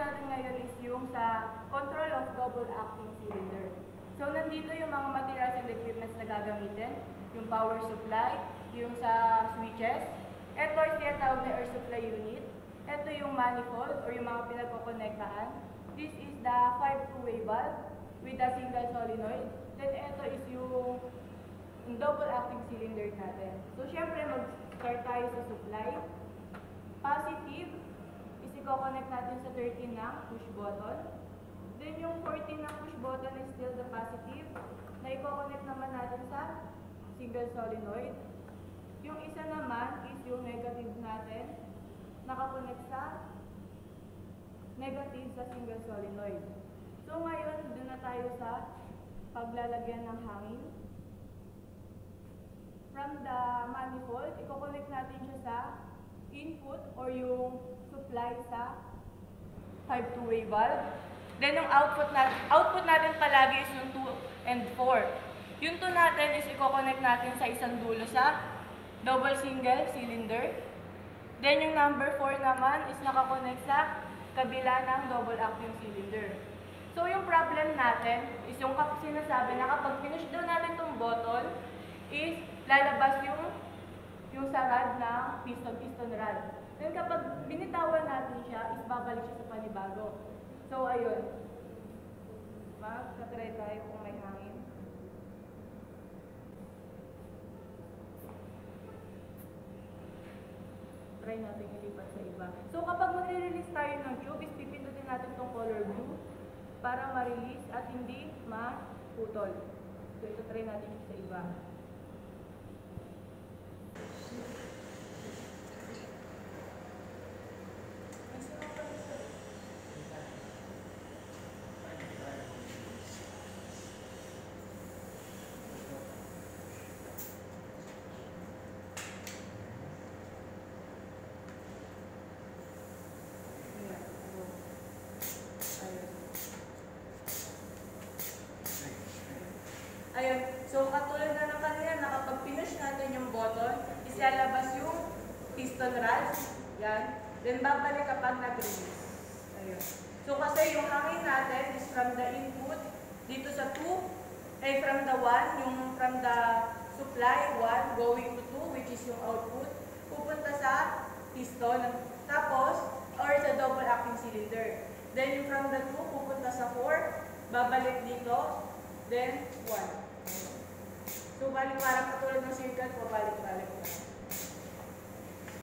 natin ngayon is yung sa control of double acting cylinder. So nandito yung mga materials and equipments na gagamitin, yung power supply, yung sa switches. Ito is tinatawag na air supply unit. Ito yung manifold or yung mga pinagkokonektahan. This is the 5-2-way valve with a single solenoid. Then ito is yung double acting cylinder natin. So syempre mag-start tayo sa supply. Positive is i-connect natin sa 13 ng push button. Then yung 14 ng push button is still the positive na i-connect naman natin sa single solenoid. Yung isa naman is yung negative natin, nakakonect sa negative sa single solenoid. So ngayon, doon na tayo sa paglalagyan ng hangin. From the manifold, i-connect natin siya sa input or yung supply sa 5-2-way valve. Then yung output natin palagi is yung 2 and 4. Yung 2 natin is i-connect natin sa isang dulo sa double single cylinder. Then yung number 4 naman is nakakonect sa kabila ng double acting cylinder. So yung problem natin is yung sinasabi na kapag finish daw natin itong bottle is lalabas yung sa rod ng piston rod. Then kapag binitawan natin siya is babalik siya sa panibago. So ayun. Magkatry tayo kung may hangin. Try natin ilipat sa iba. So kapag magre-release tayo ng tube, is pipindutin natin itong color blue para ma-release at hindi maputol. So ito try natin sa iba. Ayun. So, katulad na ng kanina, na kapag pinush natin yung button, is lalabas yung piston rod. Yan. Then, babalik kapag nag-release. Ayun. So, kasi yung hangin natin is from the input, dito sa 2, from the 1, yung from the supply, 1, going to 2, which is yung output, pupunta sa piston, tapos, or sa double acting cylinder. Then, yung from the 2, pupunta sa 4, babalik dito, then 1. So, balik parang katulad ng circuit, pabalik-balik na.